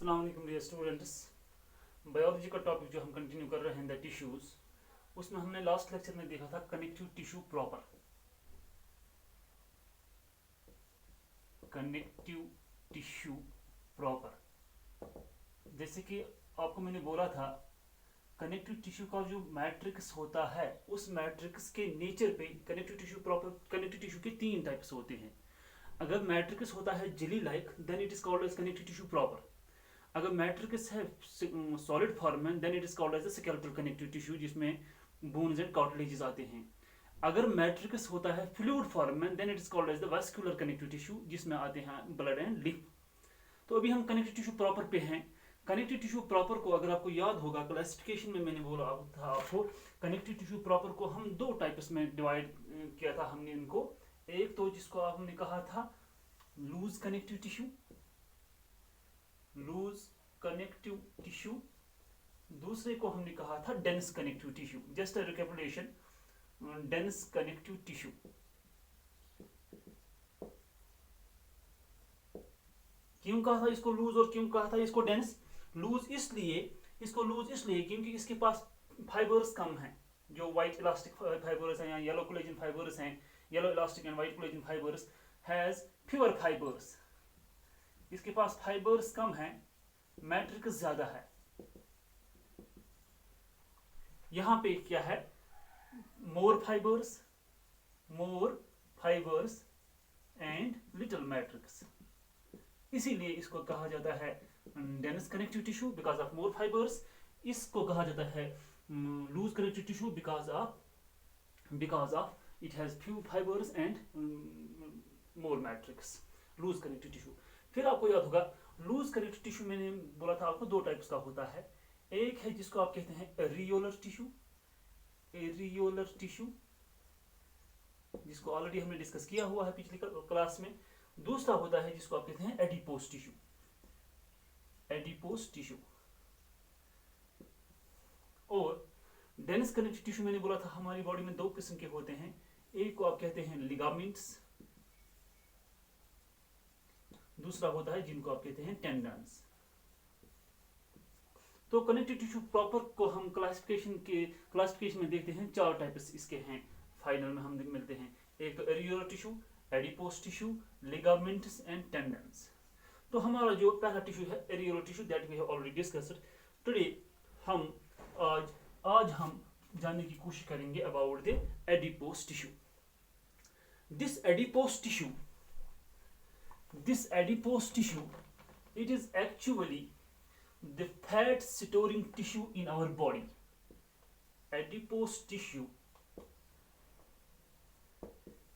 अस्सलाम वालेकुम dear students. Biology का टॉपिक जो हम कंटिन्यू कर रहे हैं द टिश्यूज, उसमें हमने लास्ट लेक्चर में देखा था connective tissue proper. Connective tissue proper, जैसे कि आपको मैंने बोला था, कनेक्टिव टिश्यू का जो मैट्रिक्स होता है उस मैट्रिक्स के नेचर पे connective tissue proper, connective tissue के तीन टाइप्स होते हैं। अगर मैट्रिक्स होता है jelly like then it is called as connective tissue proper. अगर मैट्रिक्स है सॉलिड फॉर्म में then it is called as skeletal connective tissue, जिसमें बोन्स एंड कार्टिलेजेस आते हैं। अगर मैट्रिक्स होता है फ्लूइड फॉर्म में then it is called as the vascular connective tissue, जिसमें आते हैं ब्लड एंड लिम्फ। तो अभी हम कनेक्टिव टिश्यू प्रॉपर पे हैं। कनेक्टिव टिश्यू प्रॉपर को अगर आपको याद होगा, क्लासिफिकेशन में मैंने बोला था आपको, कनेक्टिव टिश्यू प्रॉपर को हम दो टाइप्स में डिवाइड किया था हमने इनको। एक तो जिसको हमने कहा था loose connective tissue, loose connective tissue. दूसरे को हमने कहा था dense connective tissue. Just a recapitulation, dense connective tissue. क्यों कहा था इसको लूज और क्यों कहा था इसको डेंस? लूज इसलिए, इसको लूज इसलिए क्योंकि इसके पास फाइबर्स कम हैं, जो व्हाइट इलास्टिक फाइबर्स हैं या येलो कोलेजन फाइबर्स हैं। Yellow elastic and white collagen fibres has fewer fibres. इसके पास फाइबर्स कम हैं, मैट्रिक्स ज्यादा है। यहां पे क्या है? More fibres and little matrix. इसीलिए इसको कहा जाता है dense connective tissue because of more fibres. इसको कहा जाता है loose connective tissue because of it has few fibres and more matrix. Loose connective tissue. फिर आपको याद होगा लूज कनेक्टिव टिश्यू मैंने बोला था आपको दो टाइप्स का होता है। एक है जिसको आप कहते हैं एरियोलर टिश्यू, एरियोलर टिश्यू, जिसको ऑलरेडी हमने डिस्कस किया हुआ है पिछली क्लास में। दूसरा होता है जिसको आप कहते हैं एडिपोस टिश्यू, एडिपोस टिश्यू। और डेंस कनेक्टिव टिश्यू मैंने बोला था हमारी बॉडी में दो किस्म के होते हैं। एक को आप कहते हैं लिगामेंट्स, दूसरा होता है जिनको आप कहते हैं टेंडन्स। तो कनेक्टिव टिश्यू प्रॉपर को हम क्लासिफिकेशन में देखते हैं, चार टाइप्स इसके हैं। फाइनल में हम मिलते हैं, एक तो areolar tissue, adipose tissue, ligaments and tendons. तो हमारा जो पहला टिश्यू है areolar tissue, that we have already discussed. Today हम आज हम जानने की कोशिश करेंगे about the adipose tissue. This adipose tissue, it is actually the fat storing tissue in our body. Adipose tissue,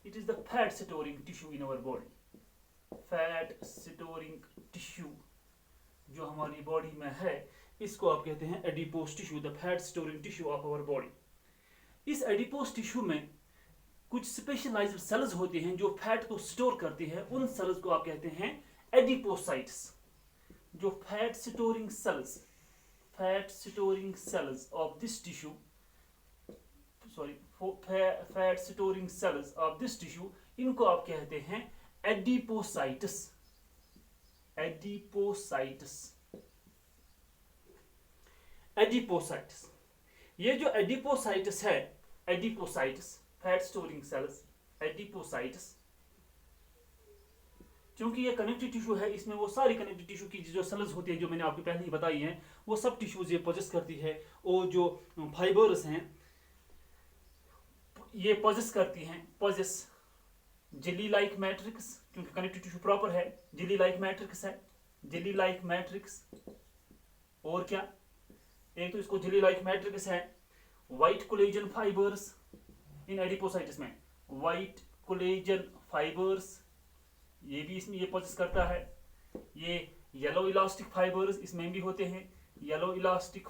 it is the fat storing tissue in our body. Fat storing tissue जो हमारी body में है, इसको आप कहते हैं adipose tissue, the fat storing tissue of our body. इस adipose tissue में कुछ स्पेशलाइज्ड सेल्स होते हैं जो फैट को स्टोर करती है। उन सेल्स को आप कहते हैं एडिपोसाइट्स। जो fat storing cells of this tissue, fat storing cells of this tissue, इनको आप कहते हैं एडिपोसाइट्स। एडिपोसाइट्स। ये जो एडिपोसाइट्स है, adipocytes fat storing cells, adipocytes, क्योंकि ये कनेक्टिव टिश्यू है, इसमें वो सारी कनेक्टिव टिश्यू की जो सेल्स होती है जो मैंने आपको पहले ही बताई हैं, वो सब टिश्यूज ये पोजेस करती है। और जो फाइबर्स हैं ये पोजेस करती हैं, पोजेस जेली लाइक मैट्रिक्स, क्योंकि कनेक्टिव टिश्यू प्रॉपर है, जेली लाइक मैट्रिक्स है, जेली लाइक मैट्रिक्स। और क्या? एक तो इसको जेली लाइक मैट्रिक्स है, व्हाइट कोलेजन फाइबर्स इन एडिपोसाइट्स में, व्हाइट कोलेजन फाइबर्स ये भी इसमें ये पोजेस करता है। ये येलो इलास्टिक फाइबर्स इसमें भी होते हैं, येलो इलास्टिक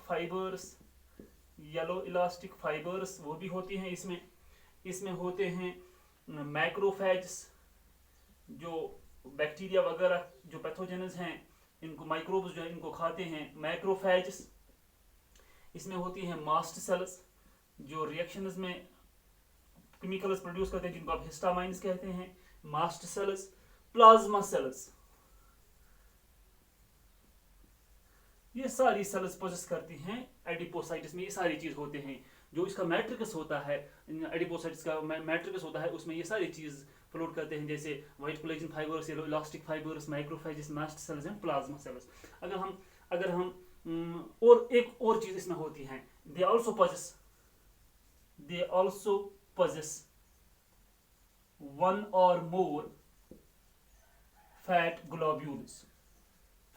फाइबर्स वो भी होती हैं इसमें। इसमें होते हैं मैक्रोफेज, जो बैक्टीरिया वगैरह जो पैथोजेनस हैं, इनको माइक्रोब्स जो है इनको खाते हैं, मैक्रोफेज। इसमें होती हैं मास्ट सेल्स जो रिएक्शंस में केमिकल्स प्रोड्यूस करते हैं, जिनको आप हिस्टामाइंस कहते हैं, मास्ट सेल्स। प्लाज्मा सेल्स, ये सारी सेल्स पोजेस करती हैं एडिपोसाइट्स में, ये सारी चीज होते हैं। जो इसका मैट्रिक्स होता है, एडिपोसाइट्स का मैट्रिक्स होता है, उसमें ये सारी चीज फ्लोट करते हैं, जैसे white collagen fibres, yellow elastic fibres, macrophages, mast cells and plasma cells. अगर हम और एक और चीज इसमें होती है, they also possess one or more fat globules.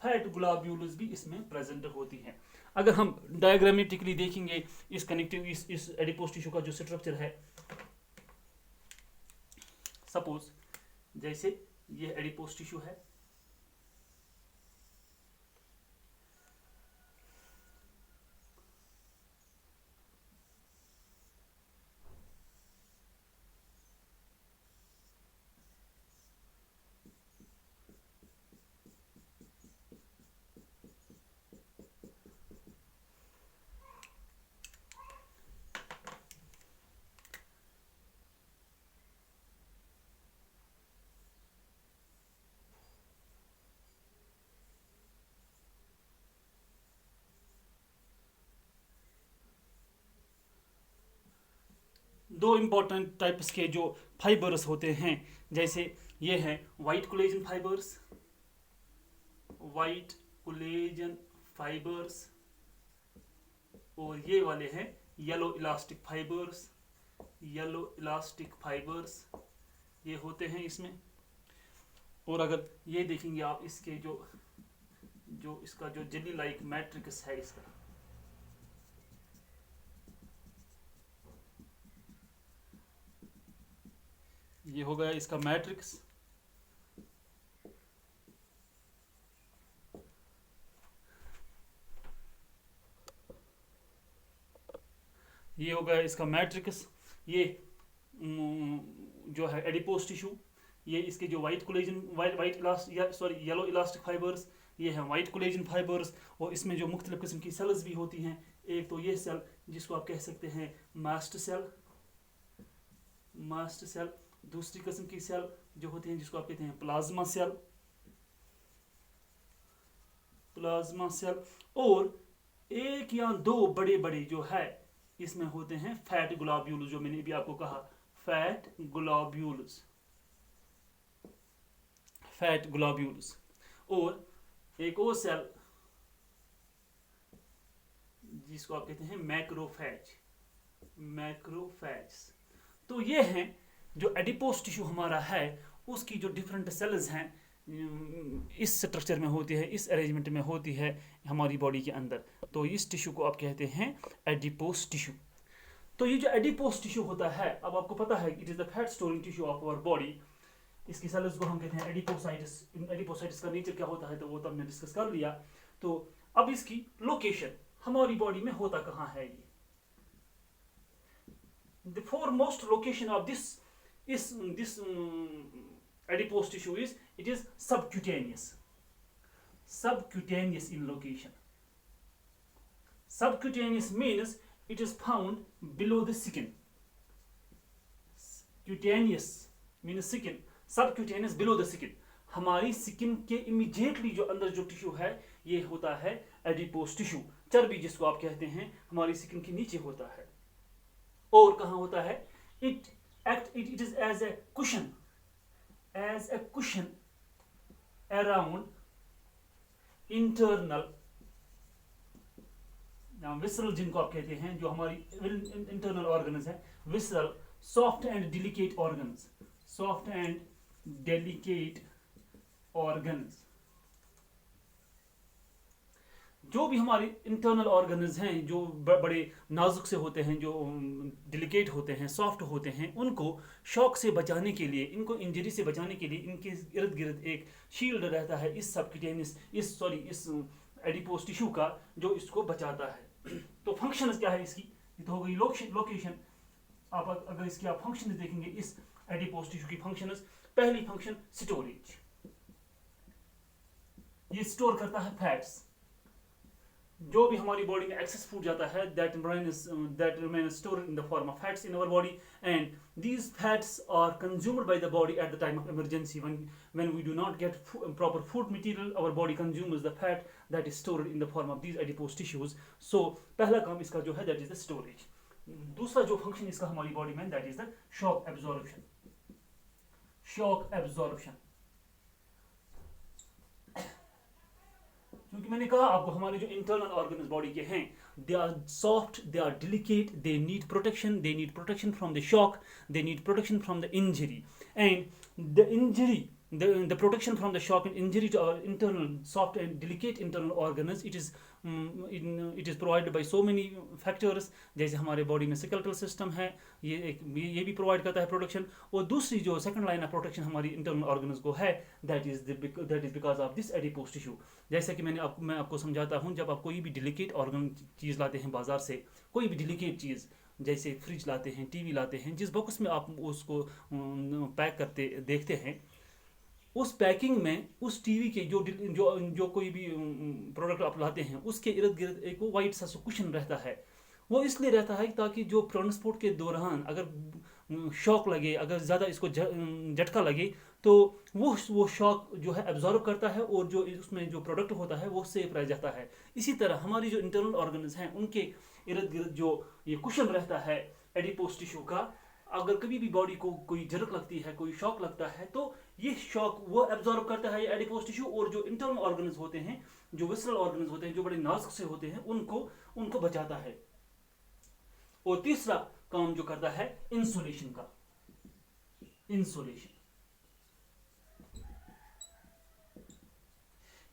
Fat globules भी इसमें प्रेजेंट होती हैं। अगर हम डायग्रामेटिकली देखेंगे इस कनेक्टिव इस एडिपोज टिश्यू का जो स्ट्रक्चर है, सपोज जैसे ये एडिपोज टिश्यू है, दो इंपॉर्टेंट टाइप्स के जो फाइबर्स होते हैं, जैसे ये है white collagen fibres, white collagen fibres, और ये वाले हैं yellow elastic fibres, yellow elastic fibres ये होते हैं इसमें। और अगर ये देखेंगे आप, इसके जो इसका जो जेली लाइक मैट्रिक्स है इसका, ये हो गया इसका मैट्रिक्स। ये हो गया इसका मैट्रिक्स। ये जो है एडिपोज टिश्यू, ये इसके जो white collagen yellow elastic fibres, ये है व्हाइट कोलेजन फाइबर्स। और इसमें जो मुख्तलिफ किस्म की सेल्स भी होती हैं, एक तो ये सेल जिसको आप कह सकते हैं मास्ट सेल, दूसरी किस्म की सेल जो होती हैं जिसको आप कहते हैं प्लाज्मा सेल, और एक या दो बड़े बड़े जो है इसमें होते हैं फैट ग्लोब्यूल्स, जो मैंने भी आपको कहा फैट ग्लोब्यूल्स। और एक और सेल जिसको आप कहते हैं मैक्रोफेज। तो ये हैं जो एडिपोज टिश्यू हमारा है, उसकी जो डिफरेंट सेल्स हैं इस स्ट्रक्चर में होती है, इस अरेंजमेंट में होती है हमारी बॉडी के अंदर। तो इस टिश्यू को आप कहते हैं एडिपोज टिश्यू। तो ये जो एडिपोज टिश्यू होता है, अब आपको पता है it is the fat storing tissue of our body. इसकी सेल्स को हम कहते हैं एडिपोसाइट्स। एडिपोसाइट्स का नेचर क्या होता है तो वो तो हमने डिस्कस कर लिया। तो अब इसकी लोकेशन हमारी बॉडी में होता कहाँ है, ये the foremost location of this adipose tissue is subcutaneous in location. Subcutaneous means it is found below the skin. Cutaneous means skin, subcutaneous below the skin. हमारी स्किन के इमीडिएटली जो अंदर जो टिश्यू है ये होता है एडिपोज टिश्यू। चर्बी जिसको आप कहते हैं हमारी स्किन के नीचे होता है। और कहाँ होता है? it is as a cushion around internal visceral, जिनको आप कहते हैं जो हमारी इंटरनल ऑर्गन्स है, visceral soft and delicate organs, जो भी हमारे इंटरनल ऑर्गन्स हैं जो बड़े नाजुक से होते हैं, जो डिलिकेट होते हैं, सॉफ्ट होते हैं, उनको शॉक से बचाने के लिए, इनको इंजरी से बचाने के लिए इनके इर्द गिर्द एक शील्ड रहता है इस सबक्यूटेनियस इस एडिपोज टिश्यू का, जो इसको बचाता है। तो फंक्शन क्या है इसकी? ये तो हो गई लोकेशन। आप अगर इसकी आप फंक्शन देखेंगे इस एडिपोज टिश्यू की फंक्शंस, पहली फंक्शन स्टोरेज, ये स्टोर करता है फैट्स। जो भी हमारी बॉडी में एक्सेस फूड जाता है that remains stored in the form of fats in our body, and these fats are consumed by the body at the time of emergency. When we do not get proper food material, our body consumes the fat that is stored in the form of these adipose tissues. So पहला काम इसका जो है that is the storage. दूसरा जो function इसका हमारी body में that is the shock absorption. shock absorption. क्योंकि मैंने कहा आपको हमारे जो इंटरनल ऑर्गन्स बॉडी के हैं, they are soft, they are delicate, they need protection from the shock, they need protection from the injury, and the injury the protection from the shock and injury to our internal soft and delicate internal organs, it is provided by so many factors. जैसे हमारे body में skeletal system है, ये भी provide करता है protection, और दूसरी जो सेकंड लाइन ऑफ प्रोटेक्शन हमारी इंटरनल ऑर्गन्स को है that is because of this adipose tissue. जैसे कि मैं आपको समझाता हूँ, जब आप कोई भी डिलिकेट ऑर्गन चीज़ लाते हैं बाजार से, कोई भी डिलिकेट चीज़ जैसे फ्रिज लाते हैं, टीवी लाते हैं, जिस बॉक्स में आप उसको पैक करते देखते हैं, उस पैकिंग में उस टीवी के जो कोई भी प्रोडक्ट आप लाते हैं, उसके इर्द गिर्द एक वो वाइट सा कुशन रहता है. वो इसलिए रहता है ताकि जो ट्रांसपोर्ट के दौरान अगर शॉक लगे, अगर ज़्यादा इसको झटका लगे, तो वो शॉक जो है एब्जॉर्ब करता है, और जो उसमें जो प्रोडक्ट होता है वो सेफ रह जाता है. इसी तरह हमारी जो इंटरनल ऑर्गन्स हैं, उनके इर्द गिर्द जो ये कुशन रहता है एडिपोज टिश्यू का, अगर कभी भी बॉडी को कोई झटक लगती है, कोई शॉक लगता है, तो ये शॉक वो एब्जॉर्ब करता है ये एडिपोज टिश्यू, और जो इंटरनल ऑर्गन्स होते हैं, जो विसरल ऑर्गन्स होते हैं, जो बड़े नाजुक से होते हैं, उनको बचाता है. और तीसरा काम जो करता है इंसुलेशन का. इंसुलेशन,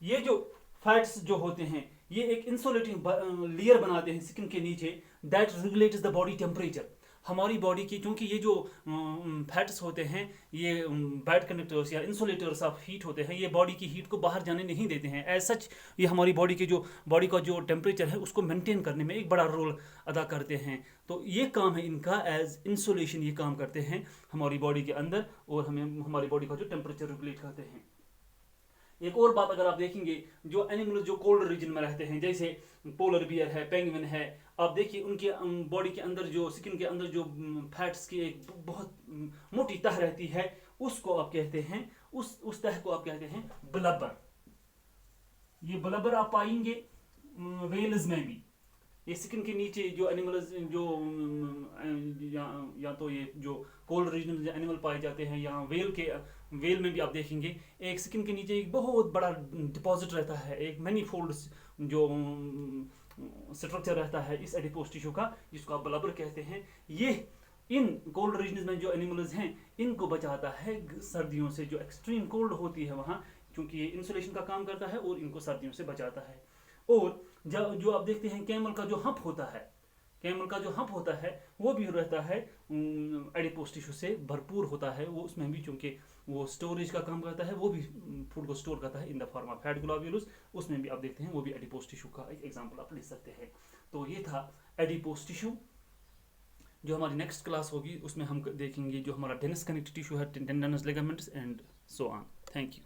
ये जो फैट्स जो होते हैं, ये एक इंसुलेटिंग लेयर बनाते हैं स्किन के नीचे, that regulates the body temperature. हमारी बॉडी की, क्योंकि ये जो फैट्स होते हैं, ये बैड कंडक्टर्स या इंसुलेटर्स ऑफ हीट होते हैं, ये बॉडी की हीट को बाहर जाने नहीं देते हैं. एज सच ये हमारी बॉडी का जो टेम्परेचर है उसको मेंटेन करने में एक बड़ा रोल अदा करते हैं. तो ये काम है इनका, एज इंसुलेशन ये काम करते हैं हमारी बॉडी के अंदर, और हमें हमारी बॉडी का जो टेम्परेचर रेगुलेट करते हैं. एक और बात अगर आप देखेंगे, जो एनिमल जो कोल्ड रीजन में रहते हैं, जैसे पोलर बियर है, पेंगुइन है, आप देखिए उनके बॉडी के अंदर जो स्किन के अंदर जो फैट्स की एक बहुत मोटी तह रहती है, उसको आप कहते हैं, उस तह को आप कहते हैं ब्लबर. ये ब्लबर आप पाएंगे वेल्स में भी. ये स्किन के नीचे जो एनिमल्स जो या तो ये जो कोल्ड रीजन एनिमल पाए जाते हैं, या वेल में भी आप देखेंगे एक स्किन के नीचे एक बहुत बड़ा डिपॉजिट रहता है, एक मैनी फोल्ड जो स्ट्रक्चर रहता है इस एडिपोज टिश्यू का, जिसको आप ब्लबर कहते हैं. ये इन कोल्ड रीजन में जो एनिमल्स हैं, इनको बचाता है सर्दियों से, जो एक्सट्रीम कोल्ड होती है वहाँ, क्योंकि ये इंसुलेशन का काम करता है और इनको सर्दियों से बचाता है. और जो आप देखते हैं कैमल का जो हंप होता है, वो भी रहता है एडिपोज टिश्यू से भरपूर होता है. वो उसमें भी चूंकि वो स्टोरेज का काम करता है, वो भी फूड को स्टोर करता है in the form of fat globules. उसमें भी आप देखते हैं वो भी एडिपोज टिश्यू का एक एग्जांपल आप ले सकते हैं. तो ये था एडिपोज टिश्यू. जो हमारी नेक्स्ट क्लास होगी उसमें हम देखेंगे जो हमारा डेंस कनेक्टिव टिश्यू है, tendons, ligaments and so on. Thank you.